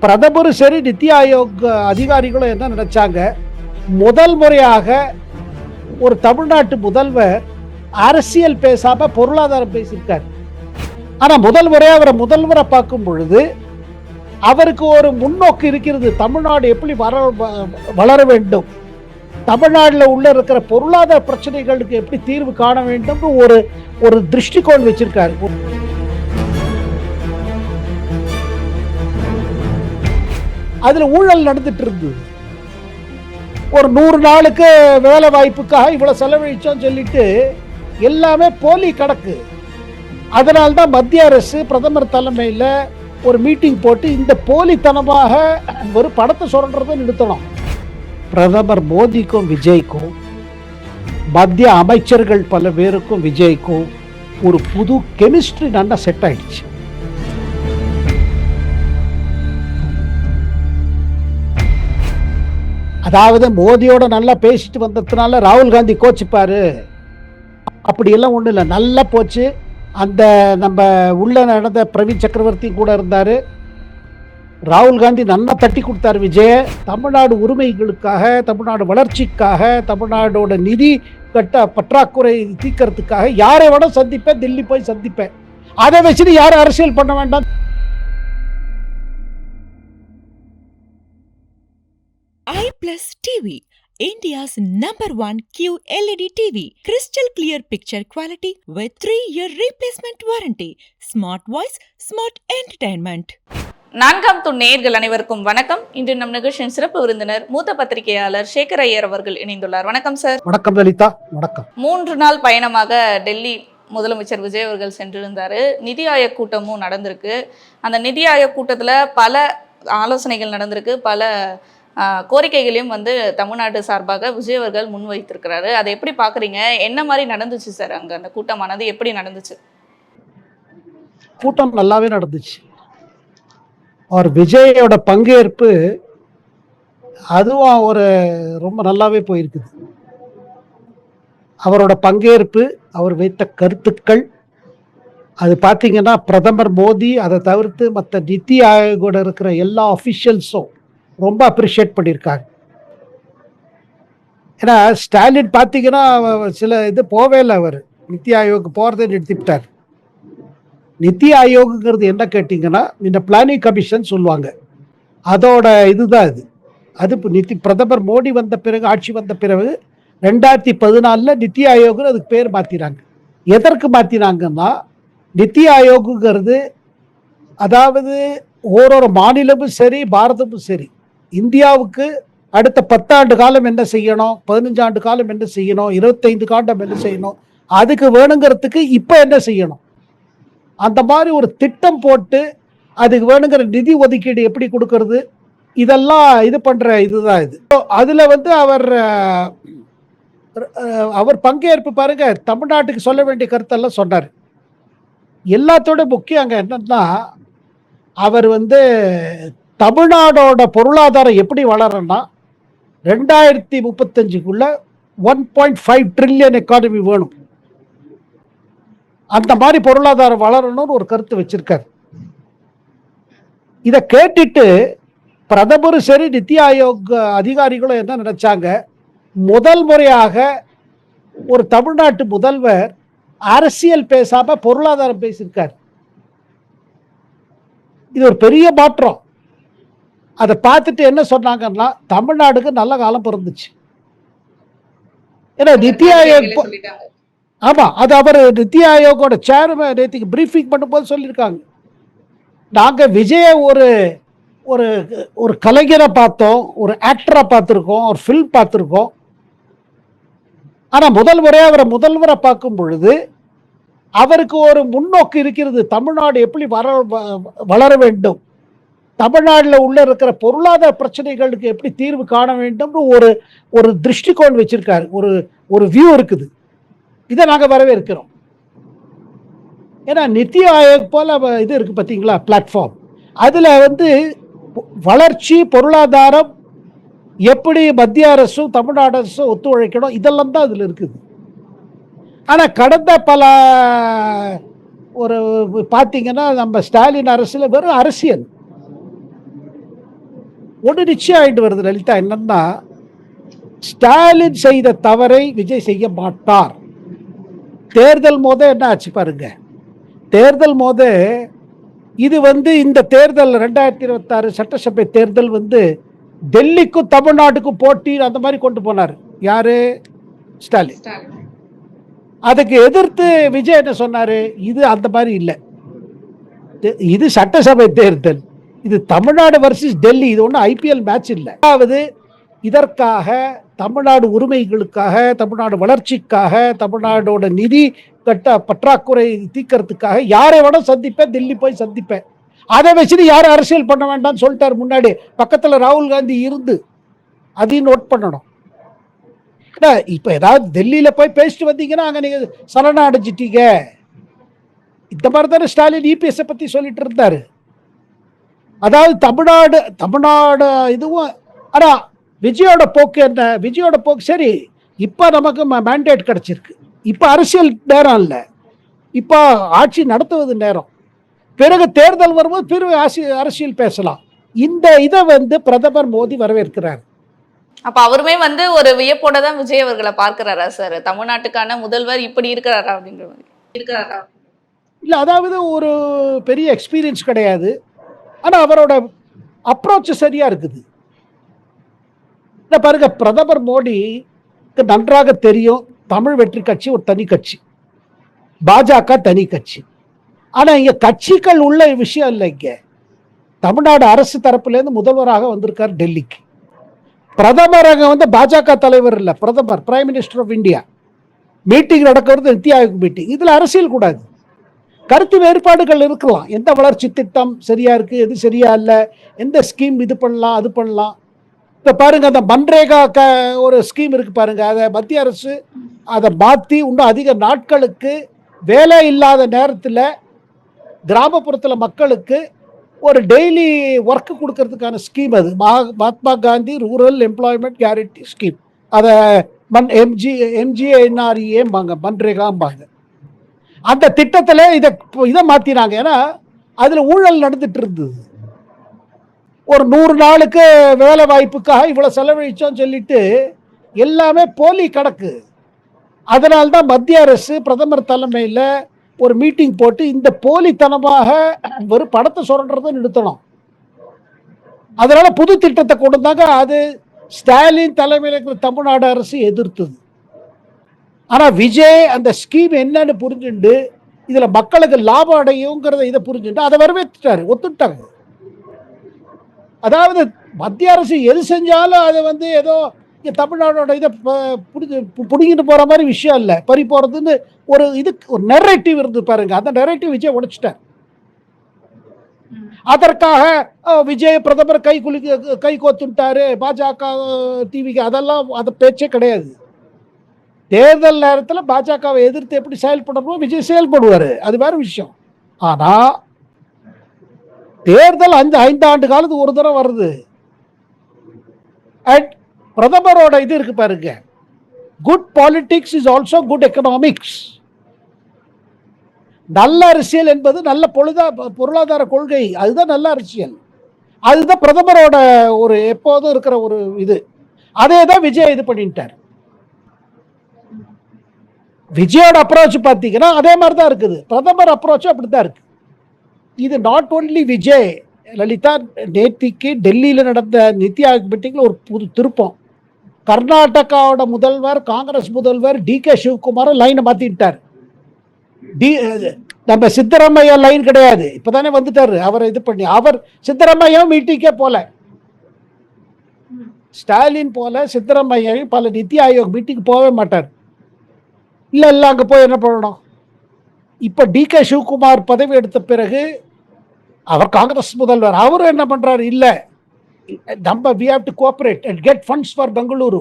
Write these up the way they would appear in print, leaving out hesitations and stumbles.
பிரதமரும் சரி நித்தி ஆயோக் அதிகாரிகளும் என்ன நினைச்சாங்க, முதல் முறையாக ஒரு தமிழ்நாட்டு முதல்வர் அரசியல் பேசாம பொருளாதாரம் பேசியிருக்கார். ஆனா முதல் முறையாக அவரை முதல்வரை பார்க்கும் பொழுது அவருக்கு ஒரு முன்னோக்கு இருக்கிறது. தமிழ்நாடு எப்படி வளர வேண்டும், தமிழ்நாட்டில் உள்ள இருக்கிற பொருளாதார பிரச்சனைகளுக்கு எப்படி தீர்வு காண வேண்டும் ஒரு திருஷ்டிகோள் வச்சிருக்காரு. அதுல ஊழல் நடந்துட்டு இருந்தது. ஒரு 100 நாளுக்கு வேலை வாய்ப்புக்காக இவ்வளவு செலவழிச்சோம் சொல்லிட்டு எல்லாமே போலி கணக்கு. அதனால்தான் மத்திய அரசு பிரதமர் தலைமையில் ஒரு மீட்டிங் போட்டு இந்த போலித்தனமாக ஒரு படத்தை சொல்றதை நிறுத்தணும். பிரதமர் மோடிக்கும் விஜய்க்கும், மத்திய அமைச்சர்கள் பல பேருக்கும் விஜய்க்கும் ஒரு புது கெமிஸ்ட்ரி நல்லா செட் ஆயிடுச்சு. அதாவது மோடியோட நல்லா பேசிட்டு வந்ததுனால ராகுல் காந்தி கோச்சிப்பாரு, அப்படியெல்லாம் ஒன்றும் இல்லை. நல்லா போச்சு. அந்த நம்ம உள்ள நடந்த பிரவீன் சக்கரவர்த்தி கூட இருந்தார். ராகுல் காந்தி நல்லா தட்டி கொடுத்தாரு விஜய. தமிழ்நாடு உரிமைகளுக்காக, தமிழ்நாடு வளர்ச்சிக்காக, தமிழ்நாடோட நிதி பற்றாக்குறை தீர்க்கறதுக்காக யாரை விட சந்திப்பேன், டெல்லி போய் சந்திப்பேன். அதை வச்சுட்டு யாரும் அரசியல் பண்ண வேண்டாம். iPlus TV, India's #1 QLED TV, crystal clear picture quality with 3-year replacement warranty, smart voice, smart entertainment. 4ஆம் தூண் நேயர்கள் அனைவருக்கும் வணக்கம். இன்று நம் நிகழ்ச்சியின் சிறப்பு விருந்தினர் மூத்த பத்திரிகையாளர் சேகர் ஐயர் அவர்கள் இணைந்துள்ளார். வணக்கம் சார். வணக்கம் லலிதா. வணக்கம். 3 நாள் பயணமாக டெல்லி முதலமைச்சர் விஜய் அவர்கள் சென்றிருந்தாரு. நிதி ஆயோக் கூட்டமும் நடந்திருக்கு. அந்த நிதி ஆயோக் கூட்டத்தில் பல ஆலோசனைகள் நடந்திருக்கு. பல கோரிக்கைகளையும் தமிழ்நாடு சார்பாக விஜய் அவர்கள் முன்வைத்திருக்கிறாரு. அதை எப்படி பார்க்குறீங்க? என்ன மாதிரி நடந்துச்சு சார் அங்கே அந்த கூட்டமானது? எப்படி நடந்துச்சு? கூட்டம் நல்லாவே நடந்துச்சு. அவர் விஜயோட பங்கேற்பு அதுவும் ஒரு ரொம்ப நல்லாவே போயிருக்குது. அவரோட பங்கேற்பு, அவர் வைத்த கருத்துக்கள், அது பார்த்தீங்கன்னா பிரதமர் மோடி அதை தவிர்த்து மற்ற நித்தி ஆயோகோட இருக்கிற எல்லா அஃபிஷியல்ஸும் ரொம்ப அப்ரிஷியேட் பண்ணியிருக்காங்க. ஏன்னா ஸ்டாலின் பார்த்தீங்கன்னா சில இது போவே இல்லை, அவர் நித்தி ஆயோக் போகிறதே நிறுத்திவிட்டார். நித்தி ஆயோக்குங்கிறது என்ன கேட்டிங்கன்னா இந்த பிளானிங் கமிஷன் சொல்லுவாங்க, அதோட இதுதான் இது. அது பிரதமர் மோடி வந்த பிறகு, ஆட்சி வந்த பிறகு 2014 நித்தி ஆயோக்னு அதுக்கு பேர் மாற்றினாங்க. எதற்கு மாற்றினாங்கன்னா, நித்தி ஆயோக்குங்கிறது அதாவது ஓரொரு மாநிலமும் சரி, பாரதமும் சரி, இந்தியாவுக்கு அடுத்த 10 ஆண்டு காலம் என்ன செய்யணும், 15 ஆண்டு காலம் என்ன செய்யணும், 25 காலம் என்ன செய்யணும், அதுக்கு வேணுங்கிறதுக்கு இப்போ என்ன செய்யணும், அந்த மாதிரி ஒரு திட்டம் போட்டு அதுக்கு வேணுங்கிற நிதி ஒதுக்கீடு எப்படி கொடுக்கறது, இதெல்லாம் இது பண்ணுற இதுதான் இது. அதில் அவர் பங்கேற்பு பாருங்க, தமிழ்நாட்டுக்கு சொல்ல வேண்டிய கருத்தெல்லாம் சொன்னார். எல்லாத்தோட முக்கியம் அங்கே என்னன்னா, அவர் தமிழ்நாடோட பொருளாதாரம் எப்படி வளரன்னா 2035க்குள்ள 1.5 ட்ரில்லியன் எக்கானமி வேணும். அந்த மாதிரி பொருளாதாரம் வளரணும்னு ஒரு கருத்து வச்சிருக்காரு. இதை கேட்டுட்டு பிரதமரும் சரி நித்தி ஆயோக் அதிகாரிகளும் என்ன நினைச்சாங்க, முதல் முறையாக ஒரு தமிழ்நாட்டு முதல்வர் அரசியல் பேசாம பொருளாதாரம் பேசியிருக்கார். இது ஒரு பெரிய மாற்றம். அதை பார்த்துட்டு என்ன சொன்னாங்கன்னா, தமிழ்நாடுக்கு நல்ல காலம் பிறந்துச்சு. ஏன்னா நித்தி ஆயோக், ஆமா, அது அவர் நித்தி ஆயோகோட சேர்மன் நேற்றுக்கு பிரீஃபிங் பண்ணும்போது சொல்லியிருக்காங்க, நாங்கள் விஜய ஒரு ஒரு ஒரு கலைஞரை பார்த்தோம், ஒரு ஆக்டரை பார்த்துருக்கோம், ஒரு ஃபில்ம் பார்த்துருக்கோம். ஆனால் முதல் முறையாக அவரை முதல்வரை பார்க்கும் பொழுது அவருக்கு ஒரு முன்னோக்கு இருக்கிறது. தமிழ்நாடு எப்படி வளர வேண்டும், தமிழ்நாட்டில் உள்ள இருக்கிற பொருளாதார பிரச்சனைகளுக்கு எப்படி தீர்வு காண வேண்டும் ஒரு திருஷ்டிகோள் வச்சிருக்காரு. ஒரு வியூ இருக்குது. இதை நாங்கள் வரவேற்கிறோம். ஏன்னா நித்தி ஆயோக் போல இது இருக்கு பார்த்தீங்களா, பிளாட்ஃபார்ம். அதில் வளர்ச்சி, பொருளாதாரம் எப்படி மத்திய அரசும் தமிழ்நாடு அரசும் ஒத்துழைக்கணும், இதெல்லாம் தான் அதில் இருக்குது. ஆனால் கடந்த பல பார்த்தீங்கன்னா நம்ம ஸ்டாலின் அரசில் வெறும் அரசியல், ஒன்று நிச்சயம் ஆயிட்டு வருது லலிதா, என்னன்னா ஸ்டாலின் செய்த தவறை விஜய் செய்ய மாட்டார். தேர்தல் மோத என்ன ஆச்சு பாருங்க, தேர்தல் மோத இது இந்த தேர்தல் 2026 சட்டசபை தேர்தல் டெல்லிக்கும் தமிழ்நாட்டுக்கும் போட்டி அந்த மாதிரி கொண்டு போனார் யாரு, ஸ்டாலின். அதுக்கு எதிர்த்து விஜய் என்ன சொன்னாரு, இது அந்த மாதிரி இல்லை, இது சட்டசபை தேர்தல், இது தமிழ்நாடு வர்சஸ் டெல்லி, இது ஒன்றும் ஐபிஎல் மேட்ச் இல்லை. அதாவது இதற்காக தமிழ்நாடு உரிமைகளுக்காக, தமிழ்நாடு வளர்ச்சிக்காக, தமிழ்நாடோட நிதி கட்ட பற்றாக்குறை தீர்க்கறதுக்காக யாரை வேணா சந்திப்பேன், டெல்லி போய் சந்திப்பேன். அதை வச்சுட்டு யாரும் அரசியல் பண்ண வேண்டாம்னு சொல்லிட்டாரு முன்னாடி. பக்கத்துல ராகுல் காந்தி இருந்து அதையும் நோட் பண்ணணும். இப்ப ஏதாவது டெல்லியில போய் பேசிட்டு வந்தீங்கன்னா அங்க நீங்க சரண அடைஞ்சிட்டீங்க. இந்த மாதிரி தானே ஸ்டாலின் இபிஎஸ் பத்தி சொல்லிட்டு இருந்தாரு. அதாவது தமிழ்நாடு இதுவும். ஆனா விஜயோட போக்கு என்ன, விஜயோட போக்கு சரி, இப்ப நமக்கு மேண்டேட் கிடைச்சிருக்கு, இப்ப அரசியல் நேரம் இல்லை, இப்ப ஆட்சி நடத்துவது நேரம், பிறகு தேர்தல் வரும்போது பிறகு அரசியல் பேசலாம். இந்த இதை பிரதமர் மோடி வரவேற்கிறார். அப்ப அவருமே ஒரு வியப்போட தான் விஜய் அவர்களை பார்க்கிறாரா சார், தமிழ்நாட்டுக்கான முதல்வர் இப்படி இருக்கிறாரா அப்படின்ற மாதிரி இருக்கிறாரா? இல்ல, அதாவது ஒரு பெரிய எக்ஸ்பீரியன்ஸ் கிடையாது, ஆனா அவரோட அப்ரோச் சரியா இருக்குது. பாருங்க, பிரதமர் மோடிக்கு நன்றாக தெரியும் தமிழ் வெற்றி கட்சி ஒரு தனி கட்சி, பாஜக தனி கட்சி. ஆனா இங்க கட்சிகள் உள்ள விஷயம் இல்லை. இங்க தமிழ்நாடு அரசு தரப்புல இருந்து முதல்வராக வந்திருக்கார் டெல்லிக்கு. பிரதமர் அங்க பாஜக தலைவர் இல்ல, பிரதமர் prime minister of India. Meeting நடக்கிறது நித்தி ஆயோக் மீட்டிங். இதுல அரசியல் கூடாது, கருத்து வேறுபாடுகள் இருக்கலாம். எந்த வளர்ச்சி திட்டம் சரியா இருக்கு, எது சரியா இல்லை, எந்த ஸ்கீம் இது பண்ணலாம் அது பண்ணலாம். இப்போ பாருங்க, அந்த மன்ரேகா ஒரு ஸ்கீம் இருக்கு பாருங்க, அதை மத்திய அரசு அதை மாற்றி இன்னும் அதிக நாட்களுக்கு வேலை இல்லாத நேரத்தில் கிராமப்புறத்தில் மக்களுக்கு ஒரு டெய்லி ஒர்க்கு கொடுக்கறதுக்கான ஸ்கீம். அது Mahatma Gandhi rural employment guarantee scheme. அதை எம்ஜிஎன்ஆர்இஏம்பாங்க, மன்ரேகாம்பாங்க. அந்த திட்டத்தில் இதை மாற்றினாங்க. ஏன்னா அதில் ஊழல் நடந்துட்டு இருந்தது. ஒரு 100 நாளுக்கு வேலை வாய்ப்புக்காக இவ்வளவு செலவழிச்சோம் சொல்லிட்டு எல்லாமே போலி கணக்கு. அதனால்தான் மத்திய அரசு பிரதமர் தலைமையில் ஒரு மீட்டிங் போட்டு இந்த போலித்தனமாக ஒரு பணத்தை சுரண்டதை நிறுத்தணும். அதனால புது திட்டத்தை கொண்டு வந்தாங்க. அது ஸ்டாலின் தலைமையில் இருக்கிற தமிழ்நாடு அரசு எதிர்த்தது. ஆனா விஜய் அந்த ஸ்கீம் என்னன்னு புரிஞ்சுண்டு இதுல மக்களுக்கு லாபம் அடையுங்கிறத இதை புரிஞ்சுட்டு அதை வரவேற்றாரு, ஒத்துட்டாங்க. அதாவது மத்திய அரசு எது செஞ்சாலும் அதை ஏதோ தமிழ்நாடோட இதை புடிங்கிட்டு போற மாதிரி விஷயம் இல்லை, பறி போறதுன்னு ஒரு ஒரு நெரேட்டிவ் இருந்து பாருங்க. அந்த நெரேட்டிவ் விஜய் உடைச்சிட்டார். அதற்காக விஜய் பிரதமர் கை கோத்துட்டாரு பாஜக டிவிக்கு, அதெல்லாம் அது பேச்சே கிடையாது. தேர்தல் நேரத்தில் பாஜகவை எதிர்த்து எப்படி செயல்படணுமோ விஜய் செயல்படுவாரு, அது வேற விஷயம். ஆனா தேர்தல் 5 ஆண்டு காலத்துக்கு ஒரு தடவை வருது. பிரதமரோட இது இருக்கு பாருங்க, good politics is also good economics. நல்ல அரசியல் என்பது நல்ல பொருளாதார கொள்கை, அதுதான் நல்ல அரசியல். அதுதான் பிரதமரோட ஒரு எப்போதும் இருக்கிற ஒரு இது. அதே தான் விஜய் இது பண்ணிட்டார். விஜயோட அப்ரோச் பார்த்தீங்கன்னா அதே மாதிரி தான் இருக்குது, பிரதமர் அப்ரோச் அப்படித்தான் இருக்கு. இது நாட் ஓன்லி விஜய். லலிதா, நேத்திக்கு டெல்லியில் நடந்த நித்தி ஆயோக் மீட்டிங்ல ஒரு புது திருப்பம். கர்நாடகாவோட முதல்வர், காங்கிரஸ் முதல்வர் DK சிவகுமார் லைனை மாத்திட்டார். நம்ம சித்தராமையா லைன் கிடையாது, இப்பதானே வந்துட்டாரு அவர் இது பண்ணி. அவர் சித்தராமையா மீட்டிங்கே போல, ஸ்டாலின் போல சித்தராமையாவும் பல நித்தி ஆயோக் மீட்டிங் போகவே மாட்டார். இல்ல அங்க போய் என்ன பண்ணணும். இப்ப DK சிவகுமார் பதவி எடுத்த பிறகு அவர் காங்கிரஸ் முதல்வர், அவரும் என்ன பண்றாரு, இல்ல நம்ம we have to cooperate and get funds for Bengaluru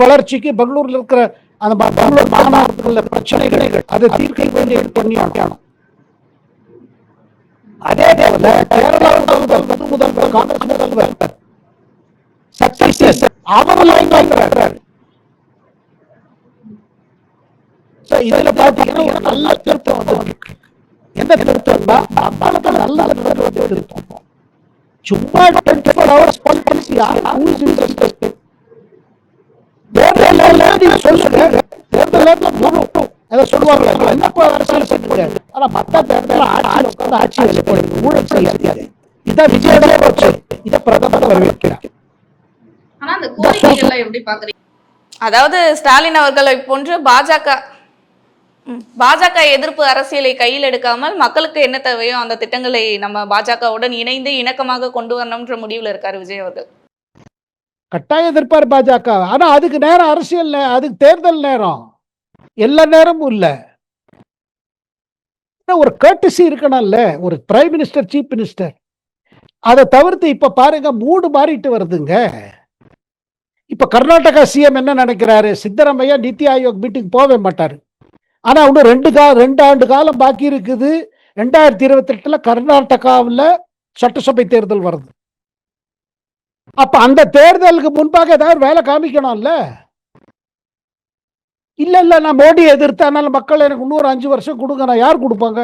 வளர்ச்சிக்கு. பெங்களூர்ல இருக்கிற அந்த பெங்களூர் மாநகரத்துல பிரச்சனைகளை அதை தீர்க்க வேண்டிய பண்ணியாகணும். அதே போல கேரளா முதல்வர் காங்கிரஸ் முதல்வர் சக்சஸ் அவர் லைன் வாங்குறாரு. இதுல பாத்தீங்கன்னா ஒரு நல்ல திருத்தம் வந்து, எந்த திருத்தம்னா மக்களுக்கு நல்ல திருத்தம். சும்மா 24 ஹவர்ஸ் பாலிடிக்ஸ் யாரும் தேர்தல் நீங்க சொல்லுங்க, தேர்தல் போகட்டும் அதை சொல்லுவாங்க, என்னப்பா அரசியல் பண்ணுங்க. ஆனா மத்த தேர்தல் ஆட்சி உட்கார்ந்து ஆட்சி வேலை போடுங்க, ஊழல் செய்யாது. இதான் விஜயோட போச்சு. இதை பிரதமர் வரவேற்கிறார். ஆனா அந்த கோரிக்கைகள் எப்படி பாக்குறீங்க? அதாவது ஸ்டாலின் அவர்களை போன்று பாஜக எதிர்ப்பு அரசியலை கையில் எடுக்காமல் மக்களுக்கு என்ன தேவையோ அந்த திட்டங்களை நம்ம பாஜகவுடன் இணைந்து இணக்கமாக கொண்டு வரணும்ன்ற முடிவுல இருக்காரு விஜய் அவர்கள். கட்டாயம் எதிர்ப்பார் பாஜக. ஆனா அதுக்கு நேரம் அரசியல், அதுக்கு தேர்தல் நேரம், எல்லா நேரமும் இல்ல. ஒரு கர்ட்டசி இருக்கணும்ல ஒரு பிரைம் மினிஸ்டர், சீஃப் மினிஸ்டர். அதை தவிர்த்து இப்ப பாருங்க மூடு மாறிட்டு வருதுங்க. இப்ப கர்நாடகா சிஎம் என்ன நினைக்கிறாரு, சித்தராமையா நித்தி ஆயோக் மீட்டிங் போவே மாட்டாரு. ஆனா இன்னும் 2 ஆண்டு காலம் பாக்கி இருக்குது. 2028 கர்நாடகாவில் சட்டசபை தேர்தல் வருது. அப்ப அந்த தேர்தலுக்கு முன்பாக ஏதாவது வேலை காமிக்கணும்ல. இல்ல நான் மோடி எதிர்த்தானால மக்கள் எனக்கு இன்னொரு 5 வருஷம் கொடுங்க, நான் யார் கொடுப்பாங்க?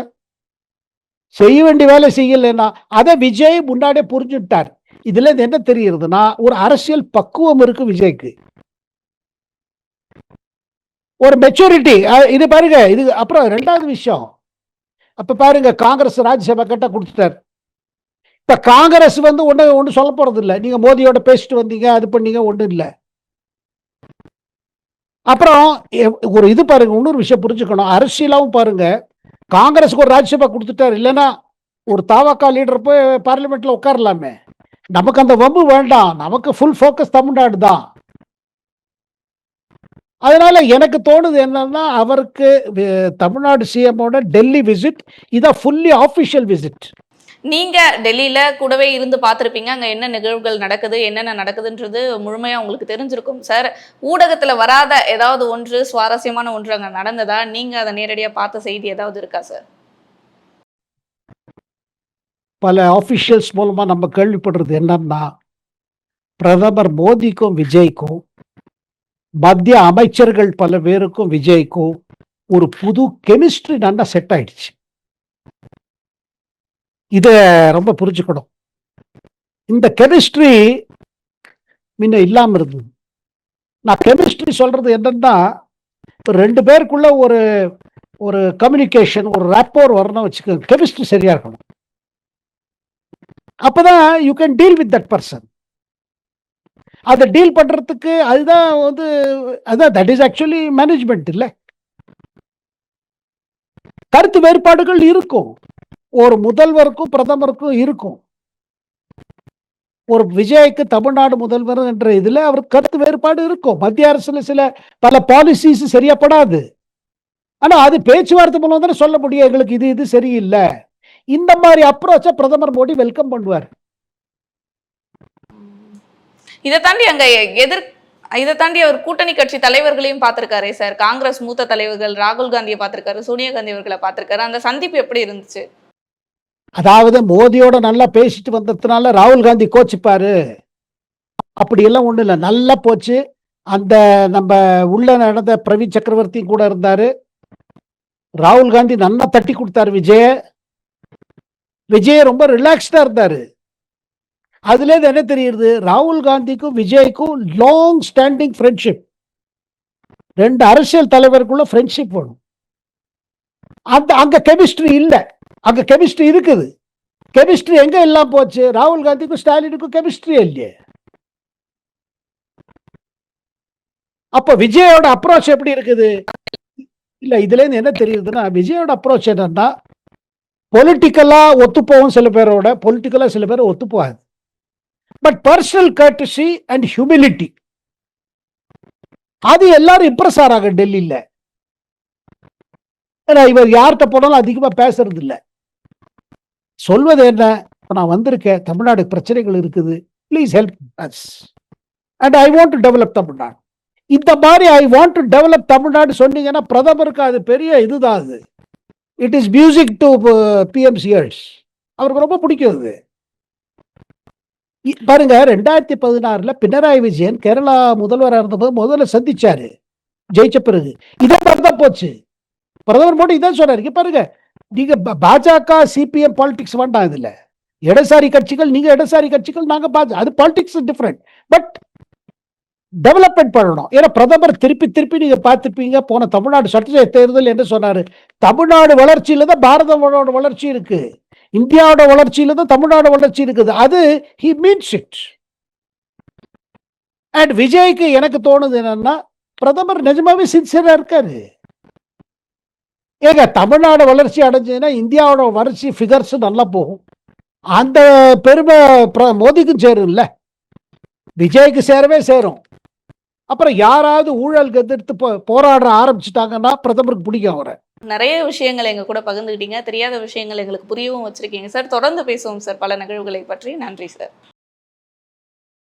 செய்ய வேண்டிய வேலை செய்யலன்னா அதை விஜய் முன்னாடியே புரிஞ்சுட்டார். இதுல இருந்து என்ன தெரியுதுன்னா ஒரு அரசியல் பக்குவம் இருக்கு விஜய்க்கு, ஒரு மெச்சூரிட்டி. இது பாருங்க, இது அப்புறம் 2வது விஷயம். அப்ப பாருங்க காங்கிரஸ் ராஜ்யசபா கிட்ட கொடுத்துட்டார். இப்ப காங்கிரஸ் ஒண்ணு சொல்ல போறது இல்ல, நீங்க மோடியோட பேசிட்டு வந்தீங்க, அது பண்ணீங்க, ஒண்ணு இல்ல. அப்புறம் ஒரு இது பாருங்க, இன்னொரு விஷயம் புரிஞ்சுக்கணும். அரசியலாவும் பாருங்க, காங்கிரஸுக்கு ஒரு ராஜ்யசபா கொடுத்துட்டார். இல்லைன்னா ஒரு தாவகா லீடர் போய் பார்லிமெண்ட்ல உட்காரலாமே. நமக்கு அந்த வம்பு வேண்டாம், நமக்கு ஃபுல் ஃபோக்கஸ் தமிழ்நாடு தான். அதனால எனக்கு தோணுது என்னன்னா அவருக்கு தமிழ்நாடு சிஎம்மோட டெல்லி விசிட் இதான் ஃபுல்லி ஆஃபிஷியல் விசிட். நீங்க டெல்லியில கூடவே இருந்து பார்த்துருப்பீங்க, அங்க என்ன நிகழ்வுகள் நடக்குது, என்னென்ன நடக்குதுன்றது முழுமையா உங்களுக்கு தெரிஞ்சிருக்கும் சார். ஊடகத்துல வராத ஏதாவது ஒன்று, சுவாரஸ்யமான ஒன்று அங்க நடந்ததா? நீங்க அதை நேரடியா பார்த்த செய்தி ஏதாவது இருக்கா சார்? பல ஆஃபிஷியல்ஸ் மூலமா நம்ம கேள்விப்படுறது என்னன்னா, பிரதமர் மோடிக்கும் விஜய்க்கும், மத்திய அமைச்சர்கள் பல பேருக்கும் விஜய்க்கும் ஒரு புது கெமிஸ்ட்ரி நல்லா செட் ஆயிடுச்சு. இத ரொம்ப புரிஞ்சுக்கணும். இந்த கெமிஸ்ட்ரி முன்ன இல்லாம இருந்தது. நான் கெமிஸ்ட்ரி சொல்றது என்னன்னா, 2 பேருக்குள்ள ஒரு ஒரு கம்யூனிகேஷன், ஒரு ரேப்போர் வரணும் வச்சுக்கோங்க. கெமிஸ்ட்ரி சரியா இருக்கணும். அப்பதான் you can deal with that person. அதை டீல் பண்றதுக்கு அதுதான் அதான் தட் இஸ் ஆக்சுவலி மேனேஜ்மெண்ட். இல்ல, கருத்து வேறுபாடுகள் இருக்கும், ஒரு முதல்வருக்கும் பிரதமருக்கும் இருக்கும். ஒரு விஜய்க்கு தமிழ்நாடு முதல்வர் என்ற இதுல அவருக்கு கருத்து வேறுபாடு இருக்கும். மத்திய அரசுல சில பல பாலிசிஸ் சரியாப்படாது. ஆனா அது பேச்சுவார்த்தை மூலம் தானே சொல்ல முடியும், எங்களுக்கு இது சரியில்லை. இந்த மாதிரி அப்ரோச்ச பிரதமர் மோடி வெல்கம் பண்ணுவார். இதை தாண்டி அவர் கூட்டணி கட்சி தலைவர்களையும் பார்த்திருக்காரே சார். காங்கிரஸ் மூத்த தலைவர்கள் ராகுல் காந்தியை பார்த்திருக்காரு, சோனியா காந்தி அவர்களை பார்த்திருக்காரு. அந்த சந்திப்பு எப்படி இருந்துச்சு? அதாவது மோடியோட நல்லா பேசிட்டு வந்ததுனால ராகுல் காந்தி கோச்சிப்பாரு அப்படி எல்லாம் ஒண்ணு இல்லை, நல்லா போச்சு. அந்த நம்ம உள்ள நடந்த பிரவீன் சக்கரவர்த்தி கூட இருந்தாரு. ராகுல் காந்தி நல்லா தட்டி கொடுத்தாரு விஜய் ரொம்ப ரிலாக்ஸ்டா இருந்தாரு. அதுல என்ன தெரியுது, ராகுல் காந்திக்கும் விஜய்க்கும் லாங் ஸ்டாண்டிங் ஃப்ரெண்ட்ஷிப். 2 அரசியல் தலைவருக்குள்ள ஃப்ரெண்ட்ஷிப் வேணும். அங்க கெமிஸ்ட்ரி இல்ல, அங்க கெமிஸ்ட்ரி இருக்குது. கெமிஸ்ட்ரி எங்க எல்லாம் போச்சு? ராகுல் காந்திக்கும் ஸ்டாலினுக்கும் கெமிஸ்ட்ரி இல்லையே. அப்ப விஜயோட அப்ரோச் எப்படி இருக்குது? இல்ல, இதுல இருந்து என்ன தெரியுதுன்னா, விஜயோட அப்ரோச் என்னன்னா, பொலிட்டிக்கலா ஒத்துப்போவும் சில பேரோட, பொலிட்டிக்கலா சில பேர் ஒத்துப்போகாது. பட் பர்சனல் கர்ட்டசி அண்ட் ஹியூமிலிட்டி, அது எல்லாரும் இம்ப்ரெஸ் ஆறாங்க டெல்லியில. இவர் யார்கிட்ட போனாலும் அதிகமா பேசுறது இல்லை. சொல்வது என்ன, நான் வந்திருக்கேன், தமிழ்நாடு பிரச்சனைகள் இருக்குது, please help us and I want to develop Tamil Nadu. இந்த மாதிரி I want to develop Tamil Nadu சொன்னீங்கன்னா பிரதமருக்கு அது பெரிய இதுதான். அது it is music to பிஎம்ஸ் years. அவருக்கு ரொம்ப பிடிக்கும். பாருங்க, 2016 பினராயி விஜயன் கேரளா முதல்வராக இருந்தபோது முதல்ல சந்திச்சாரு, ஜெயிச்ச பிறகு இதே மாதிரிதான் போச்சு. பிரதமர் மோடி இதான் சொன்னாரு, பாருங்க நீங்க பாஜக சிபிஎம் பாலிடிக்ஸ் வேண்டாம், இதுல இடதுசாரி கட்சிகள், நீங்க இடதுசாரி கட்சிகள், நாங்க பார்த்து அது பாலிடிக்ஸ் டிஃபரெண்ட். பட் டெவலப்மெண்ட் பண்ணணும். ஏன்னா பிரதமர் திருப்பி திருப்பி நீங்க பார்த்திருப்பீங்க, போன தமிழ்நாடு சட்டசபை தேர்தல் என்ன சொன்னாரு? தமிழ்நாடு வளர்ச்சியில தான் பாரதமோட வளர்ச்சி இருக்கு. இந்தியாவோட வளர்ச்சியில தான் தமிழ்நாடு வளர்ச்சி இருக்குது. அது ஹி மீன்ஸ் இட். அண்ட் விஜய்க்கு எனக்கு தோணுது என்னன்னா, பிரதமர் நிஜமாவே சின்சியரா இருக்காரு. ஏங்க தமிழ்நாடு வளர்ச்சி அடைஞ்சதுன்னா இந்தியாவோட வளர்ச்சி ஃபிகர்ஸ் நல்லா போகும். அந்த பெருமை மோடிக்கும் சேரும்ல, விஜய்க்கு சேரவே சேரும். அப்புறம் யாராவது ஊழலுக்கு எதிர்த்து போராட ஆரம்பிச்சுட்டாங்கன்னா பிரதமருக்கு பிடிக்கும் அவரை. நிறைய விஷயங்கள் எங்க கூட பகிர்ந்துக்கிட்டீங்க. தெரியாத விஷயங்கள் எங்களுக்கு புரியவும் வச்சிருக்கீங்க சார். தொடர்ந்து பேசுவோம் சார் பல நிகழ்வுகளை பற்றி. நன்றி சார்.